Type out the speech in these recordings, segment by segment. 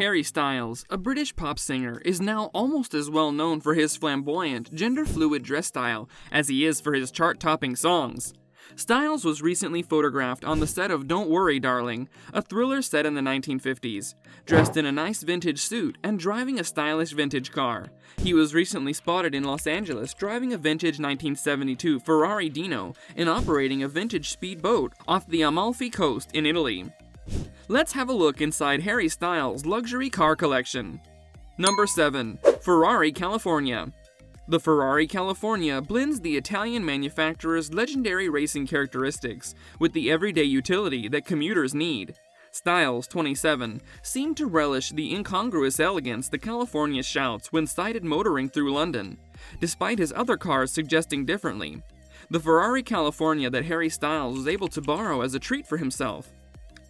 Harry Styles, a British pop singer, is now almost as well known for his flamboyant, gender-fluid dress style as he is for his chart-topping songs. Styles was recently photographed on the set of Don't Worry, Darling, a thriller set in the 1950s, dressed in a nice vintage suit and driving a stylish vintage car. He was recently spotted in Los Angeles driving a vintage 1972 Ferrari Dino and operating a vintage speedboat off the Amalfi Coast in Italy. Let's have a look inside Harry Styles' luxury car collection. Number 7. Ferrari California. The Ferrari California blends the Italian manufacturer's legendary racing characteristics with the everyday utility that commuters need. Styles, 27, seemed to relish the incongruous elegance the California shouts when sighted motoring through London, despite his other cars suggesting differently. The Ferrari California that Harry Styles was able to borrow as a treat for himself.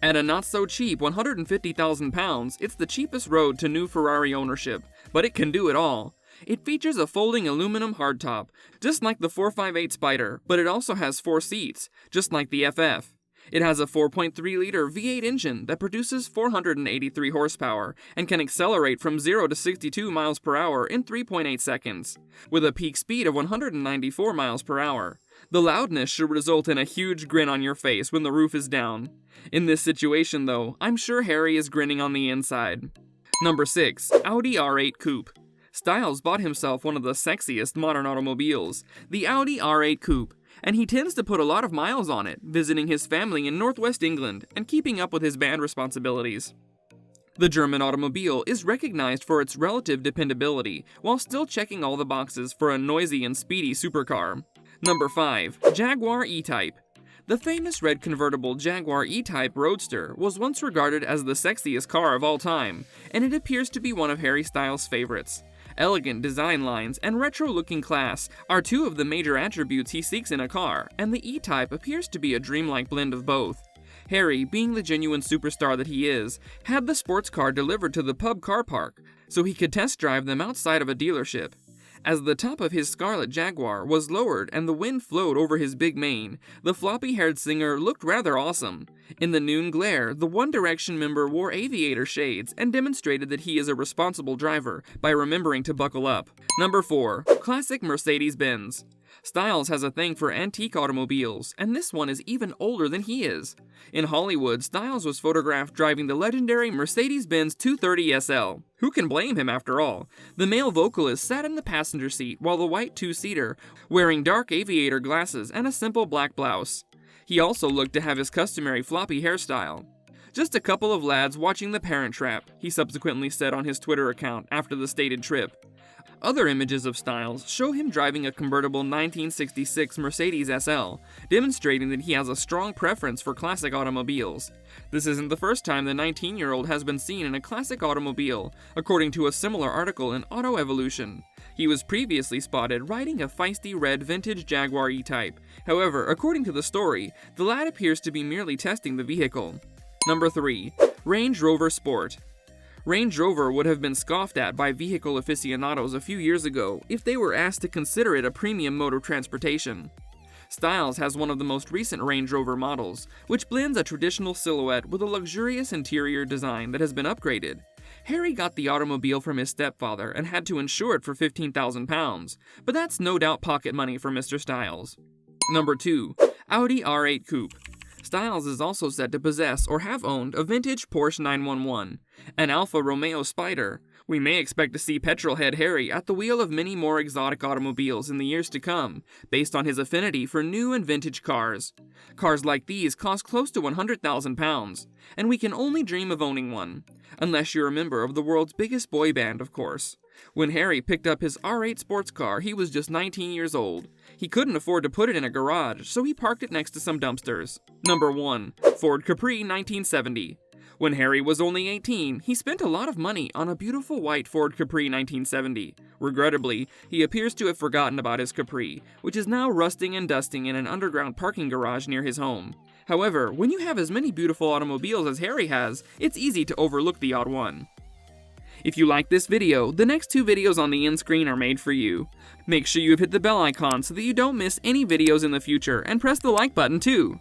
At a not-so-cheap £150,000, it's the cheapest road to new Ferrari ownership, but it can do it all. It features a folding aluminum hardtop, just like the 458 Spider, but it also has 4 seats, just like the FF. It has a 4.3-liter V8 engine that produces 483 horsepower and can accelerate from 0 to 62 miles per hour in 3.8 seconds, with a peak speed of 194 miles per hour. The loudness should result in a huge grin on your face when the roof is down. In this situation, though, I'm sure Harry is grinning on the inside. Number 6. Audi R8 Coupe. Styles bought himself one of the sexiest modern automobiles, the Audi R8 Coupe, and he tends to put a lot of miles on it, visiting his family in northwest England and keeping up with his band responsibilities. The German automobile is recognized for its relative dependability, while still checking all the boxes for a noisy and speedy supercar. Number 5. Jaguar E-Type. The famous red convertible Jaguar E-Type Roadster was once regarded as the sexiest car of all time, and it appears to be one of Harry Styles' favorites. Elegant design lines and retro-looking class are 2 of the major attributes he seeks in a car, and the E-Type appears to be a dreamlike blend of both. Harry, being the genuine superstar that he is, had the sports car delivered to the pub car park, so he could test drive them outside of a dealership. As the top of his Scarlet Jaguar was lowered and the wind flowed over his big mane, the floppy-haired singer looked rather awesome. In the noon glare, the One Direction member wore aviator shades and demonstrated that he is a responsible driver by remembering to buckle up. Number 4. Classic Mercedes-Benz. Styles has a thing for antique automobiles, and this one is even older than he is. In Hollywood, Styles was photographed driving the legendary Mercedes-Benz 230 SL. Who can blame him after all? The male vocalist sat in the passenger seat while the white two-seater, wearing dark aviator glasses and a simple black blouse. He also looked to have his customary floppy hairstyle. "Just a couple of lads watching The Parent Trap," he subsequently said on his Twitter account after the stated trip. Other images of Styles show him driving a convertible 1966 Mercedes SL, demonstrating that he has a strong preference for classic automobiles. This isn't the first time the 19-year-old has been seen in a classic automobile, according to a similar article in Auto Evolution. He was previously spotted riding a feisty red vintage Jaguar E-Type. However, according to the story, the lad appears to be merely testing the vehicle. Number 3. Range Rover Sport. Range Rover would have been scoffed at by vehicle aficionados a few years ago if they were asked to consider it a premium mode of transportation. Styles has one of the most recent Range Rover models, which blends a traditional silhouette with a luxurious interior design that has been upgraded. Harry got the automobile from his stepfather and had to insure it for £15,000, but that's no doubt pocket money for Mr. Styles. Number 2. Audi R8 Coupe. Styles is also said to possess or have owned a vintage Porsche 911, an Alfa Romeo Spider. We may expect to see petrolhead Harry at the wheel of many more exotic automobiles in the years to come, based on his affinity for new and vintage cars. Cars like these cost close to £100,000, and we can only dream of owning one. Unless you're a member of the world's biggest boy band, of course. When Harry picked up his R8 sports car, he was just 19 years old. He couldn't afford to put it in a garage, so he parked it next to some dumpsters. Number 1. Ford Capri 1970. When Harry was only 18, he spent a lot of money on a beautiful white Ford Capri 1970. Regrettably, he appears to have forgotten about his Capri, which is now rusting and dusting in an underground parking garage near his home. However, when you have as many beautiful automobiles as Harry has, it's easy to overlook the odd one. If you like this video, the next 2 videos on the end screen are made for you. Make sure you hit the bell icon so that you don't miss any videos in the future, and press the like button too.